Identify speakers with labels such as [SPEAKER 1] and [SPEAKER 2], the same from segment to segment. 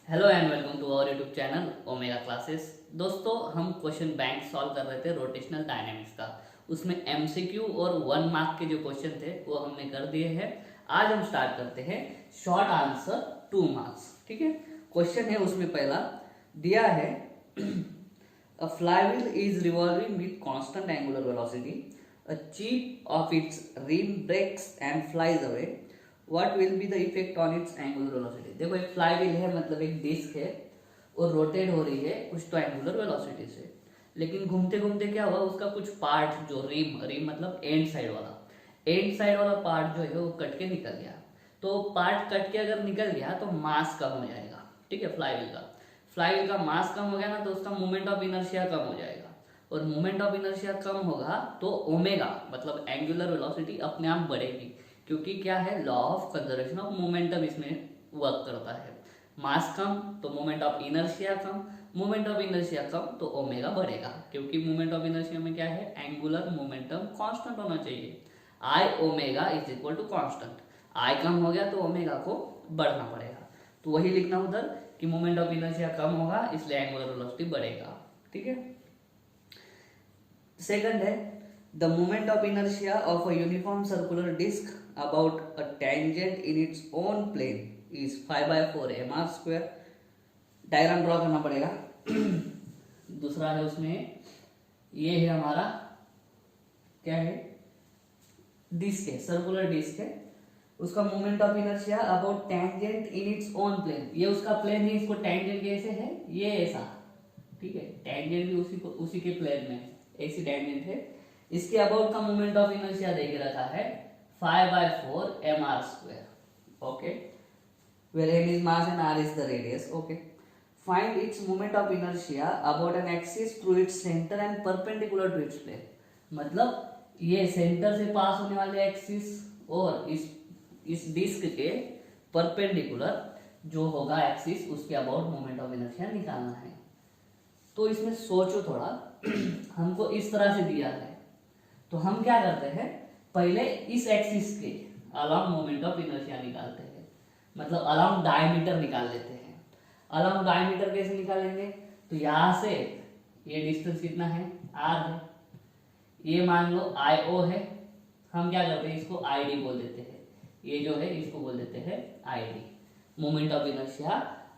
[SPEAKER 1] Hello and welcome to our YouTube channel Omega classes. दोस्तों, हम question bank solve कर रहे थे रोटेशनल डायनेमिक्स का। उसमें एमसीक्यू और 1 मार्क के जो क्वेश्चन थे वो हमने कर दिए हैं। आज हम स्टार्ट करते हैं शॉर्ट आंसर 2 मार्क्स। ठीक है, क्वेश्चन है उसमें पहला दिया है अ flywheel is revolving with constant angular velocity. A chip of its rim breaks and flies away. What will be the effect on its angular velocity? देखो, एक फ्लाईव्हील है, मतलब एक डिस्क है और रोटेट हो रही है कुछ तो एंगुलर वेलोसिटी से, लेकिन घूमते घूमते क्या हुआ, उसका कुछ पार्ट जो रिम मतलब एंड साइड वाला पार्ट जो है वो कट के निकल गया। तो पार्ट कट के अगर निकल गया तो मास कम हो जाएगा। ठीक है, फ्लाईव्हील का मास कम हो गया ना, तो उसका मोमेंट ऑफ इनर्शिया कम हो जाएगा, और मोमेंट ऑफ इनर्शिया कम होगा तो ओमेगा मतलब एंगुलर वेलोसिटी अपने आप बढ़ेगी, क्योंकि क्या है, law of conservation of momentum इसमें वर्क करता है। मास कम तो मोमेंट ऑफ इनर्शिया कम, मोमेंट ऑफ इनर्शिया कम तो ओमेगा बढ़ेगा, क्योंकि मोमेंट ऑफ इनर्शिया में क्या है, एंगुलर मोमेंटम कांस्टेंट होना चाहिए। I omega is equal to constant. I कम हो गया तो ओमेगा को बढ़ना पड़ेगा, तो वही लिखना उधर कि मोमेंट ऑफ इनर्शिया कम होगा इसलिए एंगुलर वेलोसिटी बढ़ेगा। ठीक है, सेकंड है the moment of inertia of a uniform circular disc about a tangent in its own plane is 5/4 mr²। Diagram draw करना पड़ेगा। दूसरा है उसमें, ये है हमारा क्या है, डिस्क है, सर्कुलर डिस्क है, उसका moment of inertia about tangent in its own plane. ये उसका प्लेन है, इसको टेंजेंट कैसे है, ये ऐसा। ठीक है, टेंजेंट भी उसी के प्लेन में ऐसी टेंजेंट है। इसके अबाउट का मोमेंट ऑफ इनर्शिया दे के रखा है 5/4 mr²। Okay, where n is mass and r is the radius. Okay, find its moment of inertia about an axis through its center and perpendicular to its plane। मतलब ये centre से पास होने वाले axis और इस डिस्क के perpendicular जो होगा एक्सिस, उसके अबाउट मोमेंट ऑफ इनर्शिया निकालना है। तो इसमें सोचो थोड़ा। हमको इस तरह से दिया है, तो हम क्या करते हैं, पहले इस एक्सिस के अलोंग मोमेंट ऑफ इनर्शिया निकालते हैं, मतलब अलोंग डायमीटर निकाल लेते हैं। अलोंग डायमीटर कैसे निकालेंगे, तो यहां से ये डिस्टेंस कितना है, r है, ये मान लो IO है, हम क्या करते हैं, इसको ID बोल देते हैं, ये जो है इसको बोल देते हैं ID, moment of inertia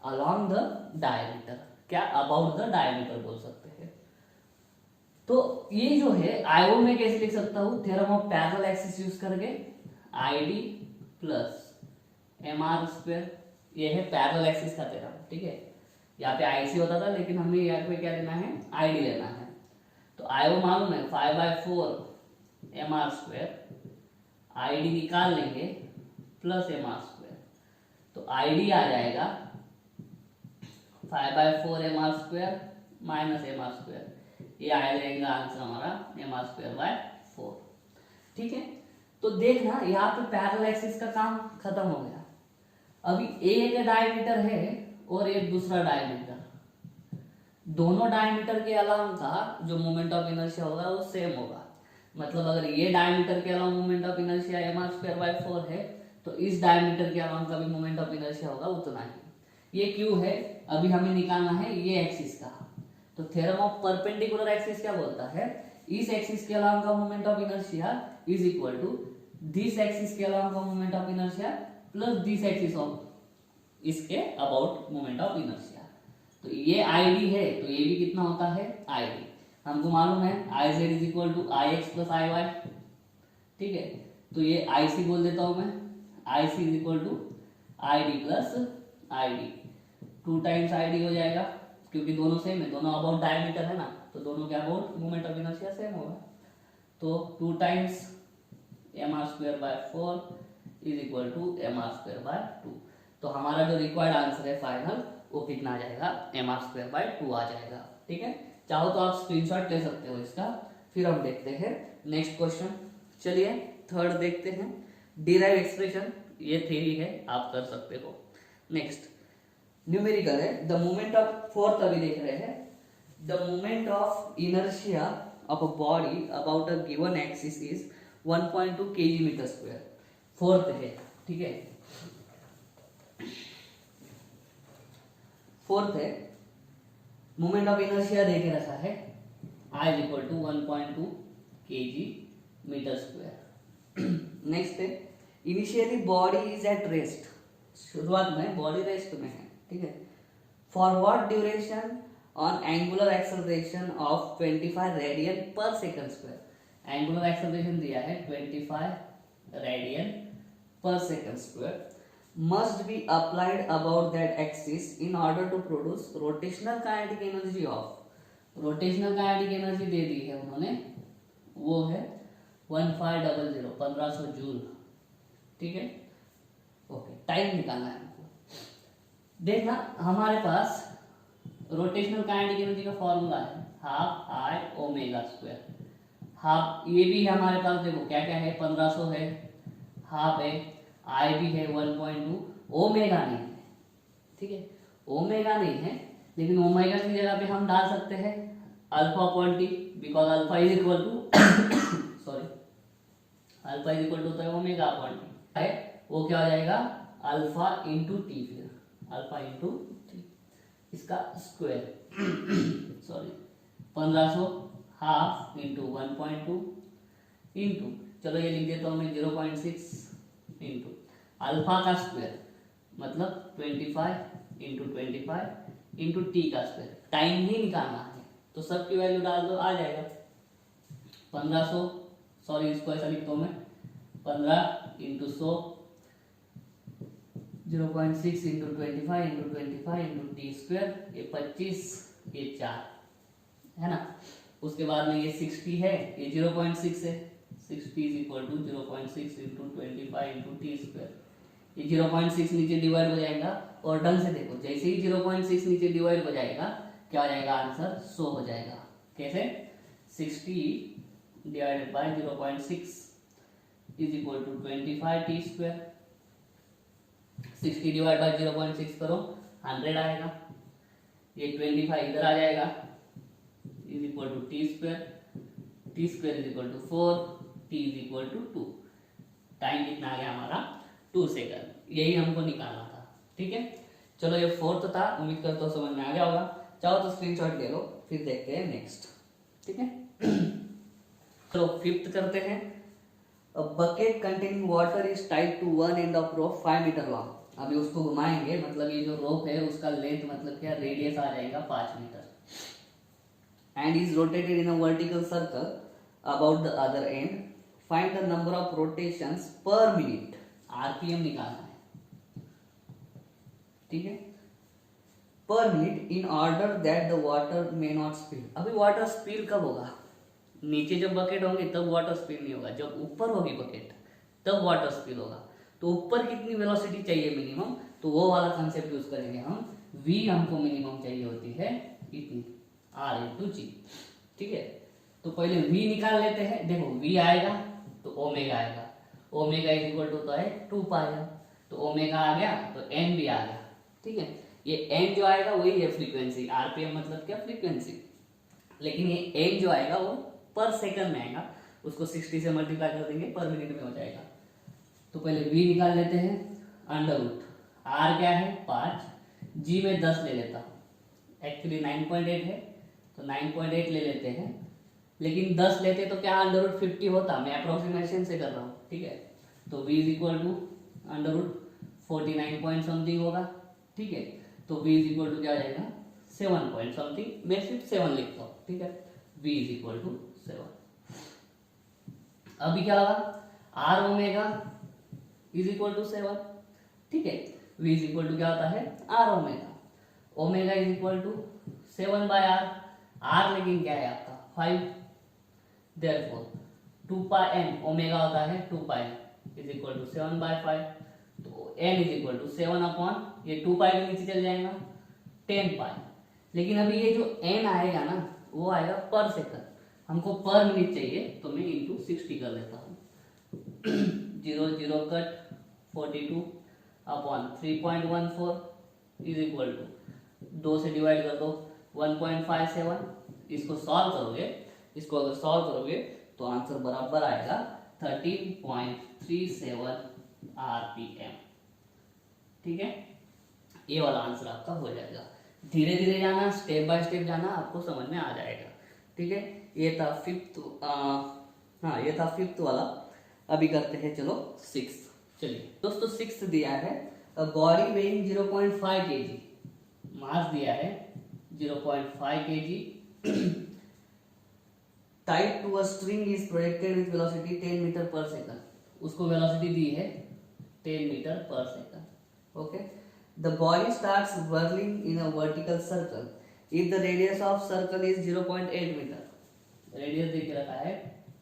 [SPEAKER 1] along the diameter, क्या अबाउट द डायमीटर बोल सकते हैं। तो ये जो है IO में कैसे लिख सकता हूं, theorem of parallel axis use करके ID प्लस mr²। ये है पैरेलल एक्सिस का थ्योरम। ठीक है, यहाँ पे IC होता था, लेकिन हमें यहाँ पे क्या लेना है, ID लेना है। तो IO मालूम है 5/4 mr², ID निकाल लेंगे प्लस mr², तो ID आ जाएगा 5/4 mr² माइनस mr²। ये आ जाएगा आंसर हमारा mr²/4। ठीक है, तो देखना यहाँ पे पैरेलल एक्सिस का काम खत्म हो गया। अभी एक डायमीटर है और एक दूसरा डायमीटर, दोनों डायमीटर के अलावा का जो मोमेंट ऑफ इनर्शिया होगा वो सेम होगा। मतलब अगर ये डायमीटर के अलावा मोमेंट ऑफ इनर्शिया mr²/4 है, तो इस डायमीटर के अलावा का भी मोमेंट ऑफ इनर्शिया होगा उतना ही। ये क्यों है, अभी हमें निकालना है ये एक्सिस का। तो थ्योरम ऑफ परपेंडिकुलर एक्सिस क्या बोलता है, इस एक्सिस के अलावा का moment of inertia is equal to this axis के अलावा का moment of inertia plus this axis of इसके अबाउट मोमेंट ऑफ इनर्शिया। तो ये ID है, तो ये भी कितना होता है, ID। हमको मालूम है IZ is equal to IX plus IY। ठीक है, तो ये IC बोल देता हूं मैं, IC is equal to ID plus ID, 2 times ID हो जाएगा, क्योंकि दोनों सेम है, दोनों अबाउट डायमीटर है ना, तो दोनों के about moment of inertia same होगा। तो 2 times mr²/4 is equal to mr²/2। तो हमारा जो रिक्वायर्ड आंसर है फाइनल, वो कितना आ जाएगा, mr²/2 आ जाएगा। ठीक है, चाहो तो आप स्क्रीनशॉट ले सकते हो इसका। फिर हम देखते हैं नेक्स्ट क्वेश्चन। चलिए थर्ड देखते हैं, डिराइव एक्सप्रेशन, ये थ्योरी है, आप कर सकते हो। नेक्स्ट न्यूमेरिकल है, द मोमेंट ऑफ, फोर्थ अभी देख रहे हैं, the moment of inertia of a body about a given axis is 1.2 kg/m²। Fourth है। ठीक है, फोर्थ है मोमेंट ऑफ इनर्शिया दे के रखा है I is equal to 1.2 kg metre square. Next है initially body is at rest, शुरुआत में बॉडी रेस्ट में है, ठीक है। For what duration on angular acceleration of 25 radian per second square. Angular acceleration दिया है 25 radian per second square must be applied about that axis in order to produce rotational kinetic energy of, rotational kinetic energy दे दी है उन्होंने, वो है 1500 joule, ठीक है। Okay, time निकालना है हमको। देखना हमारे पास रोटेशनल काइनेटिक एनर्जी का फॉर्मूला है half I omega square. Half ये भी है हमारे पास, देखो क्या क्या है, 1500 है, हाफ है, आई भी है 1.2, ओमेगा नहीं है, ठीक है, ओमेगा नहीं है, लेकिन ओमेगा की जगह पे हम डाल सकते हैं alpha upon T, because alpha is equal to sorry alpha is equal to होता है ओमेगा अपॉन टी है, वो क्या हो जाएगा अल्फा इंटू टी, फिर अल्फा इंटू टी इसका square sorry 1500 half into 1.2 into, चलो ये लिख देता हूँ मैं 0.6 इंटू अल्फा का स्क्वायर मतलब 25 इंटू 25 इंटू टी का स्क्वायर, टाइम ही निकालना है तो सबकी वैल्यू डाल दो, आ जाएगा 1500, सॉरी इसको ऐसा लिखता हूँ मैं 15 into 100, 0.6 into 25 into 25 into T square, ये 25, ये 4 है ना। उसके बाद में ये 60 है, ये 0.6 है, 60 is equal to 0.6 into 25 into T square, ये 0.6 नीचे डिवाइड हो जाएगा, और ढंग से देखो जैसे ही 0.6 नीचे डिवाइड हो जाएगा क्या हो जाएगा आंसर 100 हो जाएगा। कैसे, 60 divided by 0.6 is equal to 25 T square, 60 divide by 0.6 करो 100 आएगा, ये 25 इधर आ जाएगा is equal to T square is equal to 4, T is equal to 2, time कितना आ गया हमारा 2 सेकंड, यही हमको निकालना था, ठीक है। चलो ये फोर्थ था, उम्मीद करता हूँ समझ में आ गया होगा, चाहो तो स्क्रीनशॉट ले लो, फिर देखते हैं नेक्स्ट, ठीक है। चलो फिफ्थ करते हैं, a bucket containing water is tied to one end of rope 5 metre long. अभी उसको घुमाएंगे, मतलब ये जो रोप है उसका लेंथ मतलब क्या रेडियस आ जाएगा 5 metre, and is rotated in a vertical circle about the other end, find the number of rotations per minute, RPM निकालना है, ठीक है, per minute in order that the water may not spill. अभी water spill कब होगा, नीचे जब bucket होंगे तब वाटर स्पिल नहीं होगा, जब ऊपर होगी बकेट तब वाटर स्पिल होगा। तो ऊपर कितनी वेलोसिटी चाहिए मिनिमम, तो वो वाला कंसेप्ट यूज करेंगे हम, v हमको मिनिमम चाहिए होती है इतनी, r इंटू जी, ठीक है। तो पहले v निकाल लेते हैं, देखो v आएगा तो ओमेगा आएगा, ओमेगा इज इक्वल टू होता है 2 पाई, तो ओमेगा आ गया तो n भी आ गया, ठीक है। ये n जो आएगा वही है फ्रीक्वेंसी, आरपीएम मतलब क्या फ्रीक्वेंसी, लेकिन ये n जो आएगा वो पर सेकंड में आएगा, उसको 60 से मल्टीप्लाई कर देंगे पर मिनट में हो जाएगा। तो पहले v निकाल लेते हैं, अंडर रूट r क्या है 5, g में 10 ले लेता हूँ, एक्चुअली 9.8 है तो 9.8 ले लेते हैं, लेकिन 10 लेते तो क्या अंडर रूट 50 होता, मैं अप्रोक्सीमेशन से कर रहा हूँ, ठीक है। तो v is equal to under root 49 point something होगा, ठीक है। तो v इज इक्वल टू क्या आ जाएगा 7 पॉइंट समथिंग, मैं सिर्फ 7 लिखता हूँ, ठीक है, v इज इक्वल टू 7। अभी क्या होगा r omega is equal to 7, ठीक है, v इज इक्वल टू क्या होता है r omega, omega is equal to 7 by r लेकिन क्या है आपका 5, देयरफॉर 2 पाई n, ओमेगा होता है 2 pi is equal to 7 by 5, तो n is equal to 7 upon, ये 2 पाई के नीचे चल जाएगा 10 पाई, लेकिन अभी ये जो n आएगा ना वो आएगा पर सेकंड, हमको पर मिनट चाहिए तो मैं इंटू 60 कर लेता हूँ, 0 0 cut 42 upon 3.14 is equal to 2 से डिवाइड कर दो 1.57, इसको सॉल्व करोगे, इसको अगर सॉल्व करोगे तो आंसर बराबर आएगा 13.37 आरपीएम, ठीक है, ये वाला आंसर आपका हो जाएगा। धीरे धीरे जाना, स्टेप बाय स्टेप जाना, आपको समझ में आ जाएगा। ठीक है, ये था फिफ्थ, हाँ ये था फिफ्थ वाला। अभी करते हैं चलो सिक्स। चलिए दोस्तों, सिक्स दिया है बॉडी वेइंग 0.5 kg, मास दिया है 0.5 kg, tied to a string is projected with velocity 10 metre per second. उसको वेलोसिटी दी है 10 metre per second. Okay, the body starts whirling in a vertical circle if the radius of circle is 0.8 metre. Radius देख रखा है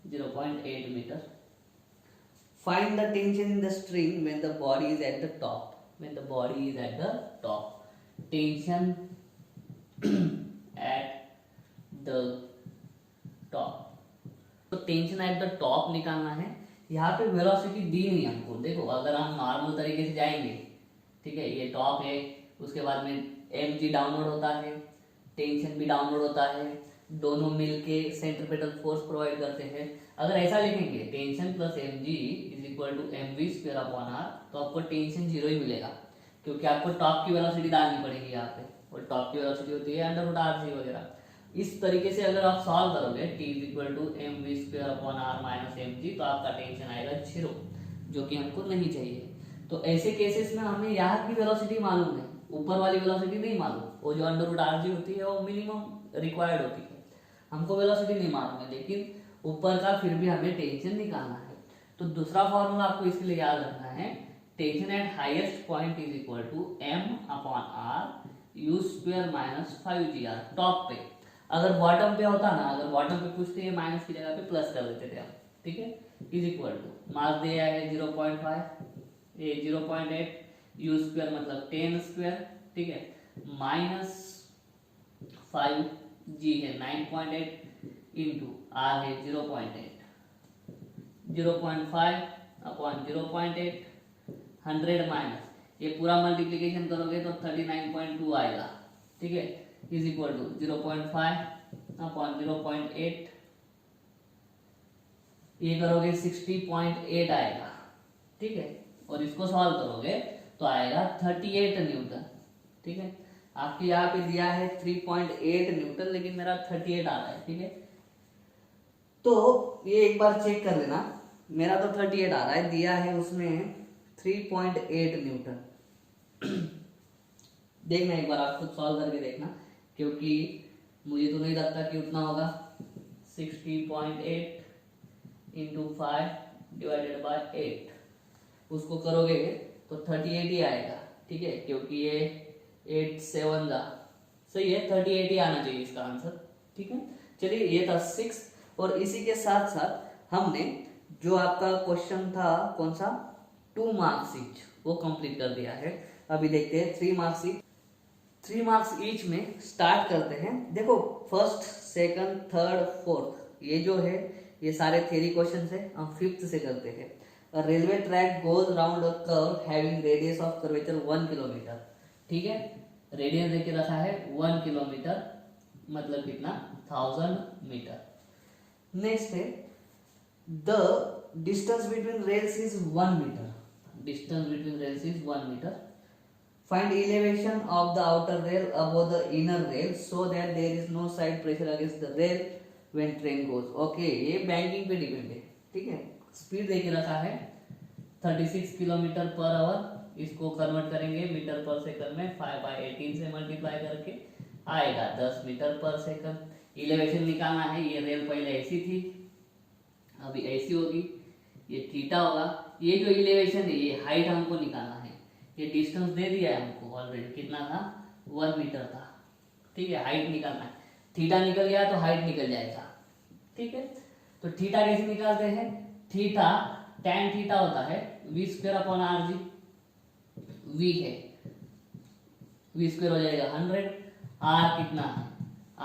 [SPEAKER 1] 0.8 metre. Find the tension in the string when the body is at the top. When the body is at the top, tension at the top. तो tension at the top निकालना है। यहाँ पे velocity दी नहीं हमको। देखो अगर हम नॉर्मल तरीके से जाएंगे, ठीक है, ये टॉप है, उसके बाद में mg डाउनलोड होता है, टेंशन भी डाउनलोड होता है, दोनों मिलके सेंट्रीपिटल फोर्स प्रोवाइड करते हैं। अगर ऐसा लिखेंगे tension plus mg is equal to mv square upon r, तो आपको टेंशन जीरो ही मिलेगा, क्योंकि आपको टॉप की वेलोसिटी डालनी पड़ेगी यहाँ पे, और टॉप की वेलोसिटी होती है अंडर रूट rg वगैरह। इस तरीके से अगर आप सॉल्व करोगे t is equal to mv square upon r minus mg, तो आपका टेंशन आएगा जीरो, जो कि हमको नहीं चाहिए। तो ऐसे केसेस में हमें यहाँ की वेलोसिटी मालूम है, ऊपर वाली वेलोसिटी नहीं मालूम। वो जो अंडर रूट rg होती है वो मिनिमम रिक्वायर्ड होती है, हमको वेलोसिटी नहीं मालूम है, लेकिन ऊपर का फिर भी हमें टेंशन निकालना है। तो दूसरा फॉर्मूला आपको इसके लिए याद रखना है, tension at highest point is equal to m upon r u square minus 5gr। Top पे, अगर बॉटम पे होता ना, अगर बॉटम पे पूछते हैं माइनस की जगह पे प्लस कर देते थे आप, ठीक है। इज इक्वल टू मास दिया है 0.5, ये 0.8, यू स्क्वायर मतलब 10 स्क्वायर, ठीक है, माइनस 5, जी है 9.8 इंटू आर है 0.8, 0.5 अपॉन 0.8, 100 माइनस ये पूरा मल्टीप्लीकेशन करोगे तो 39.2 आएगा, ठीक है, इज इक्वल टू 0.5 अपॉन 0.8, ये करोगे 60.8 आएगा, ठीक है, और इसको सॉल्व करोगे तो आएगा 38 न्यूटन, ठीक है। आपके यहाँ पे दिया है 3.8 न्यूटन, लेकिन मेरा 38 आ रहा है, ठीक है। तो ये एक बार चेक कर लेना, मेरा तो 38 आ रहा है, दिया है उसमें 3.8 न्यूटन। देखना एक बार, आप खुद सॉल्व करके देखना, क्योंकि मुझे तो नहीं लगता कि उतना होगा। 60.8 इंटू 5 डिवाइडेड बाय 8, उसको करोगे तो 38 ही आएगा, ठीक है, क्योंकि ये 8 7 जा सही है, 38 ही आना चाहिए इसका आंसर, ठीक है। चलिए ये था 6, और इसी के साथ साथ हमने जो आपका क्वेश्चन था कौन सा 2 मार्क्स ईच, वो कंप्लीट कर दिया है। अभी देखते हैं 3 मार्क्स ईच। 3 मार्क्स ईच में स्टार्ट करते हैं। देखो फर्स्ट, सेकंड, थर्ड, फोर्थ, ये जो है ये सारे थ्योरी क्वेश्चन है। हम फिफ्थ से करते हैं। Railway track goes round a curve having radius of curvature 1 kilometre, ठीक है, रेडियस देके रखा है 1 किलोमीटर, मतलब कितना 1000 मीटर। नेक्स्ट है the distance between rails is 1 metre, distance between rails is 1 metre. Find elevation of the outer rail above the inner rail so that there is no side pressure against the rail when train goes. Okay, ये banking पे depend है, ठीक है। Speed देके रखा है 36 kilometre per hour, इसको convert करेंगे मीटर पर सेकंड में, 5/18 से मल्टीप्लाई करके आएगा 10 मीटर पर सेकंड। इलेवेशन निकालना है, ये रेल पहले ऐसी थी, अभी ऐसी होगी, ये थीटा होगा। ये जो इलेवेशन है ये हाइट हमको निकालना है। ये डिस्टेंस दे दिया है हमको ऑलरेडी, कितना था 1 मीटर था, ठीक है, हाइट निकालना है। थीटा निकल गया तो हाइट निकल जाएगा, ठीक है। तो थीटा कैसे निकालते हैं, थीटा tan थीटा होता है v square upon R G, v है, v स्क्वायर हो जाएगा 100, r कितना है,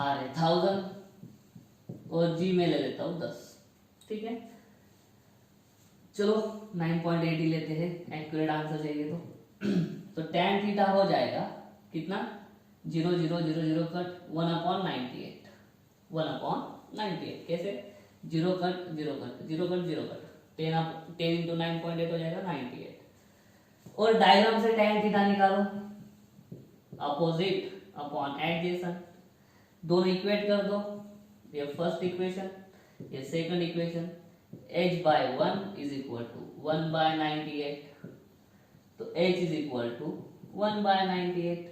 [SPEAKER 1] r है 1000, और g में ले लेता हूँ 10, ठीक है। चलो 9.8 ही लेते हैं, एक्यूरेट आंसर चाहिए तो tan थीटा हो जाएगा कितना 0 0 0 0 कट 1/98, 1/98 कैसे 0 cut 0 cut 0 cut 0 cut 10 into 9.8 हो जाएगा 98। और डायग्राम से tan थीटा निकालो, अपोजिट अपॉन एडजेसेंट, दोनों इक्वेट कर दो, ये फर्स्ट इक्वेशन ये second equation, h by 1 is equal to 1 by 98, तो h is equal to 1 by 98,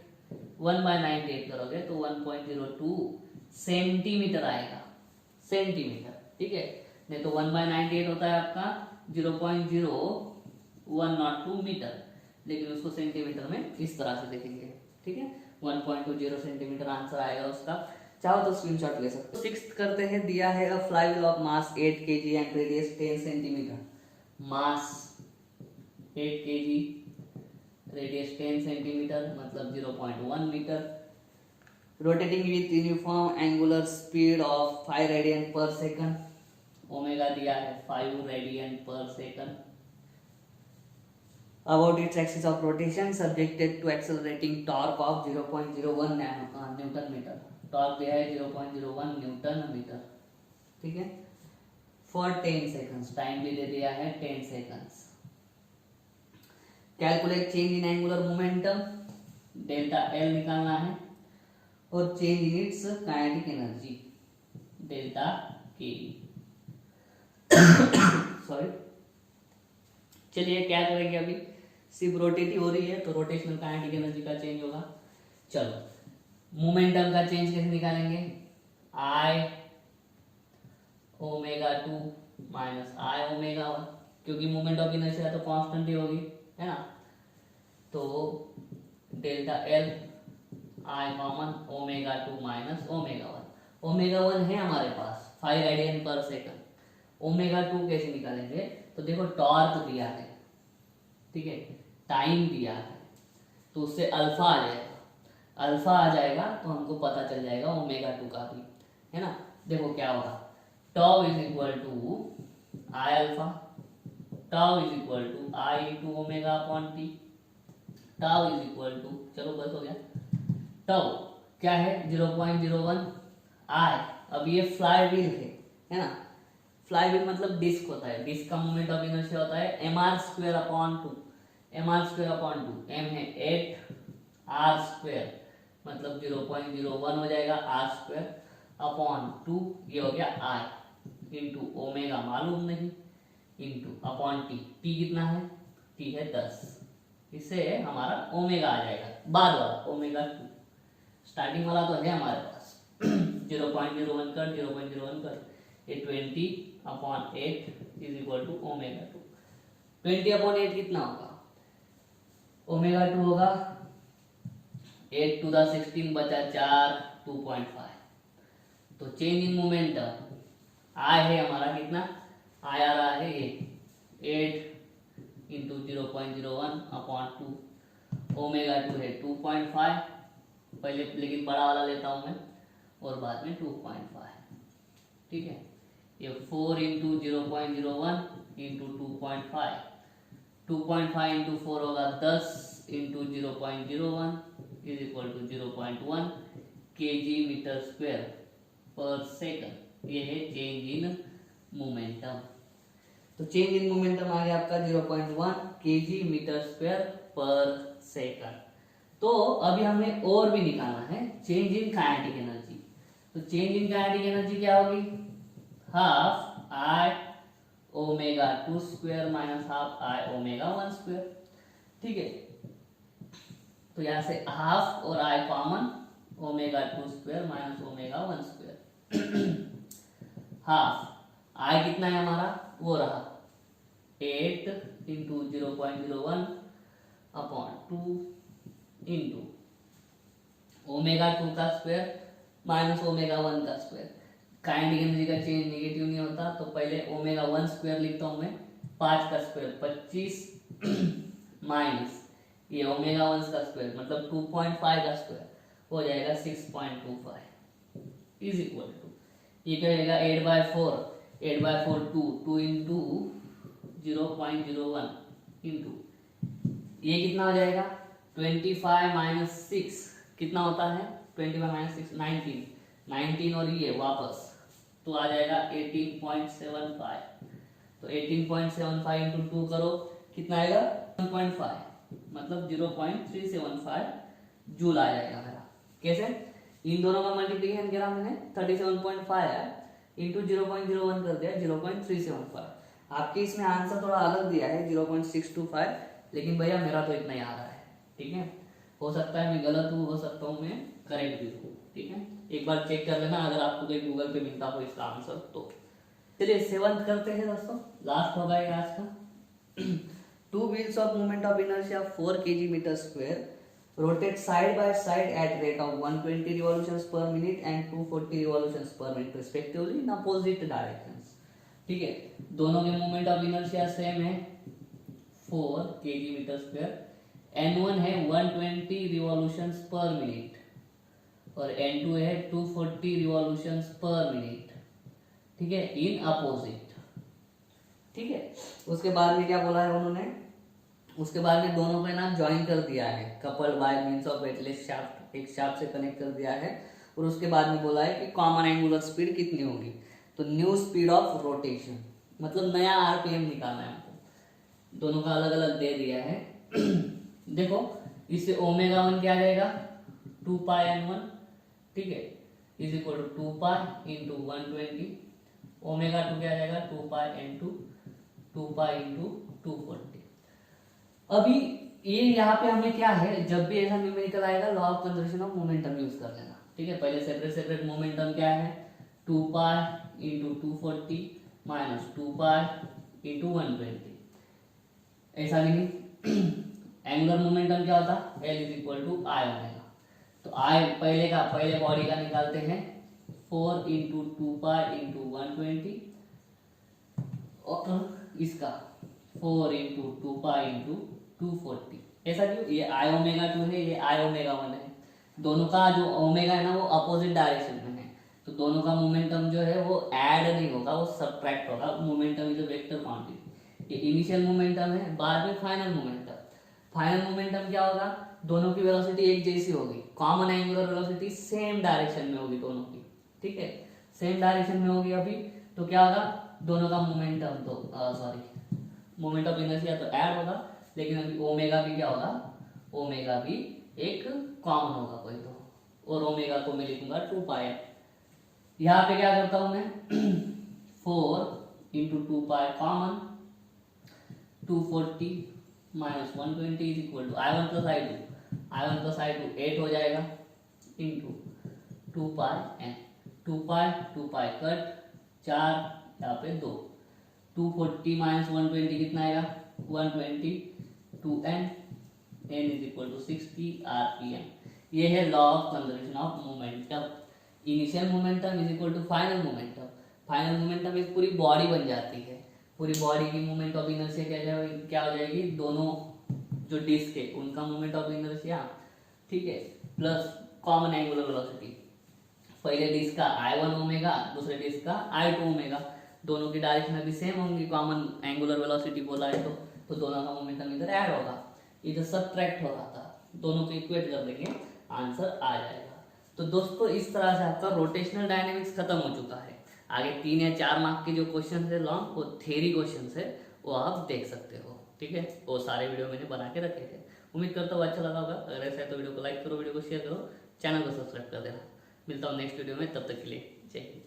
[SPEAKER 1] 1 by 98 करोगे तो 1.02 सेंटीमीटर आएगा, सेंटीमीटर, ठीक है, नहीं तो 1 बाय 98 होता है आपका 0.0102 मीटर, लेकिन उसको सेंटीमीटर में इस तरह से देखेंगे, ठीक है, 1.20 सेंटीमीटर आंसर आएगा उसका। चाहो तो स्क्रीनशॉट ले सकते हो। सिक्स्थ करते हैं, दिया है a flywheel of mass 8 kg and radius 10 centimetre, mass 8 kg, radius 10 centimetre मतलब 0.1 metre, rotating with uniform angular speed of 5 radian per second, omega दिया है 5 radian per second, about its axis of rotation subjected to accelerating torque of 0.01 newton metre, torque दिया है 0.01 newton metre, ठीक है, for 10 seconds, time भी दे दिया है 10 seconds. Calculate change in angular momentum, delta L निकालना है, और change in its kinetic energy, delta के। सॉरी, चलिए क्या करेंगे, अभी सिर्फ रोटेटिव हो रही है तो रोटेशनल काइनेटिक एनर्जी का चेंज होगा। चलो मोमेंटम का चेंज कैसे निकालेंगे, आई ओमेगा 2 माइनस आई ओमेगा 1, क्योंकि मोमेंट ऑफ इनर्शिया तो कांस्टेंट ही होगी, है ना, तो delta L I common omega 2 minus omega 1, omega 1 है हमारे पास 5 रेडियन पर सेकंड, ओमेगा 2 कैसे निकालेंगे, तो देखो टॉर्क दिया है, ठीक है, टाइम दिया है, तो उससे अल्फा आ जाएगा, अल्फा आ जाएगा तो हमको पता चल जाएगा ओमेगा 2 का भी, है ना। देखो क्या होगा, tau is equal to I alpha, tau is equal to I into omega upon t, tau is equal to, चलो बस हो गया, टाउ क्या है 0.01 आई, अब ये फ्लाई व्हील है ना, फ्लाई व्हील मतलब डिस्क होता है, डिस्क का मोमेंट ऑफ इनर्शिया होता है mr square upon 2, mr square upon 2, m है 8 r स्क्वायर मतलब 0.01 हो जाएगा r स्क्वायर अपॉन 2, ये हो गया i इंटू ओमेगा मालूम नहीं इंटू अपॉन टी, टी कितना है, टी है 10, इससे हमारा ओमेगा आ जाएगा, बाद वाला ओमेगा 2, स्टार्टिंग वाला तो है हमारे पास 0.01 कर 0.01 कर, ये 20 upon 8 is equal to omega 2, 20 upon 8 कितना होगा, ओमेगा 2 होगा 8 टू द 16 बचा 4 2.5, तो चेंज इन मोमेंटम आई है हमारा कितना, आई आ रहा है ये 8 इंटू 0.01 अपॉन 2, ओमेगा 2 है 2.5, पहले लेकिन बड़ा वाला लेता हूं मैं और बाद में 2.5, ठीक है, ये 4 इंटू 0.01 इंटू 2.5, 2.5 इंटू 4 होगा 10 into 0.01 is equal to 0.1 kg metre square per second, ये है चेंज इन मोमेंटम, तो चेंज इन मोमेंटम आ गया आपका 0.1 kg metre square per second. तो अभी हमें और भी निकालना है चेंज इन काइनेटिक एनर्जी, तो चेंज इन काइनेटिक एनर्जी क्या होगी, half I omega 2 square minus half I omega 1 square, ठीक है, तो यहां से हाफ और आई common, omega 2 square minus omega 1 square, half I कितना है हमारा, वो रहा 8 इंटू 0.01 अपॉन 2 इंटू ओमेगा 2 का स्क्वायर माइनस ओमेगा 1 का स्क्वायर, काइनेटिक एनर्जी का चेंज नेगेटिव नहीं होता, तो पहले ओमेगा 1 स्क्वायर लिखता हूं मैं, 5 का स्क्वायर 25 माइनस ये ओमेगा 1 का स्क्वायर मतलब 2.5 का स्क्वायर हो जाएगा 6.25 इज इक्वल टू, ये क्या रहेगा 8/4, 8/4 2 इंटू 0.01 इंटू ये कितना हो जाएगा 25 माइनस 6 कितना होता है, 25 माइनस 6 19 और ये वापस तो आ जाएगा 18.75, तो 18.75 इंटू 2 करो कितना आएगा 1.5 मतलब 0.375 जूल आ जाएगा मेरा, कैसे? इन दोनों का मल्टीप्लीकेशन करा मैंने 37.5 है इंटू 0.01 कर दिया 0.375। आपके इसमें आंसर थोड़ा अलग दिया है 0.625, लेकिन भैया मेरा तो इतना ही आ रहा है। ठीक है, हो सकता है मैं गलत हूँ, हो सकता हूँ मैं करेक्ट भी हूँ। ठीक है, एक बार चेक कर लेना अगर आपको कहीं गूगल पे मिलता हो इसका आंसर तो। चलिए 7th करते हैं दोस्तों, लास्ट होगा ये आज का। Two wheels of moment of inertia 4 kg/m² rotate side by side at rate of 120 revolutions per minute and 240 revolutions per minute respectively in opposite directions। ठीक है, दोनों के मोमेंट ऑफ इनर्शिया सेम है 4 kg/m², n1 है 120 revolutions पर minute और n2 है 240 revolutions पर मिनट। ठीक है, इन अपोजिट। ठीक है, उसके बाद में क्या बोला है उन्होंने, उसके बाद में दोनों को ना ज्वाइन कर दिया है coupled by means of weightless shaft, एक शाफ्ट से कनेक्ट कर दिया है। और उसके बाद में बोला है कि कॉमन एंगुलर स्पीड कितनी होगी, तो न्यू स्पीड ऑफ रोटेशन, मतलब नया आरपीएम निकालना है हमको। दोनों का अलग अलग दे दिया है। देखो इससे ω1 क्या आ जाएगा 2πn1। ठीक है, इज इक्वल टू 2π इंटू 120। ω2 क्या आ जाएगा 2πn2, 2π इंटू 240। अभी ये यहाँ पे हमें क्या है, जब भी ऐसा न्यूमेरिकल आएगा law of conservation of momentum use कर लेना। ठीक है, पहले सेपरेट सेपरेट मोमेंटम क्या है 2π इंटू 240 माइनस 2π इंटू 120, ऐसा नहीं। एंगुलर मोमेंटम क्या होता है L is equal to I omega. तो I पहले बॉडी का निकालते हैं 4 इंटू 2π इंटू 120 और इसका 4 इंटू 2π इंटू 240। ऐसा क्यों, ये I ओमेगा 2 है, ये I ओमेगा 1 है। दोनों का जो ओमेगा है ना वो अपोजिट डायरेक्शन में है, तो दोनों का मोमेंटम जो है वो ऐड नहीं होगा, वो सब्ट्रैक्ट होगा। Momentum is a vector quantity. ये इनिशियल मोमेंटम है, बाद में फाइनल मोमेंटम। फाइनल मोमेंटम क्या होगा, दोनों की वेलोसिटी एक जैसी होगी, common angular velocity same direction में होगी दोनों की। ठीक है, सेम डायरेक्शन में होगी अभी, तो क्या होगा दोनों का मोमेंटम तो मोमेंट ऑफ इनर्शिया तो ऐड होगा, लेकिन अभी ओमेगा भी क्या होगा, ओमेगा भी एक कॉमन होगा कोई तो, और ओमेगा को मैं लिखूंगा 2π। यहाँ पे क्या करता हूं मैं 4 into 2π common, 240 minus 120 is equal to I1 plus I2 8 हो जाएगा इंटू 2πn, 2π कट 4, यहाँ पे 2, 240 माइनस 120 कितना आएगा 120 2n, n is equal to 60 rpm। ये है law of conservation of momentum. Initial momentum is equal to final momentum. Final momentum एक पूरी बॉडी बन जाती है, पूरी बॉडी की मोमेंट ऑफ इनर्शिया क्या हो जाएगी, दोनों जो डिस्क है उनका मोमेंट ऑफ इनर्शिया, ठीक है, प्लस कॉमन एंगुलर वेलोसिटी। पहले डिस्क का I1 ओमेगा, दूसरे डिस्क का I2 ओमेगा, दोनों की डायरेक्शन अभी सेम होंगी, कॉमन एंगुलर वेलोसिटी बोला है तो दोनों का मोमेंटम इधर ऐड होगा, इधर सब्ट्रैक्ट हो रहा था, दोनों को इक्वेट कर देंगे आंसर आ जाएगा। तो दोस्तों इस तरह से आपका रोटेशनल डायनेमिक्स खत्म हो चुका है। आगे 3 या 4 मार्क के जो क्वेश्चन है लॉन्ग, वो थ्योरी क्वेश्चन है, वो आप देख सकते हो। ठीक है, वो सारे वीडियो मैंने बना के रखे थे। उम्मीद करता हूँ अच्छा लगा होगा। अगर ऐसा है तो वीडियो को लाइक करो, वीडियो को शेयर करो, चैनल को सब्सक्राइब कर देना। मिलता हूँ नेक्स्ट वीडियो में, तब तक के लिए जय हिंद।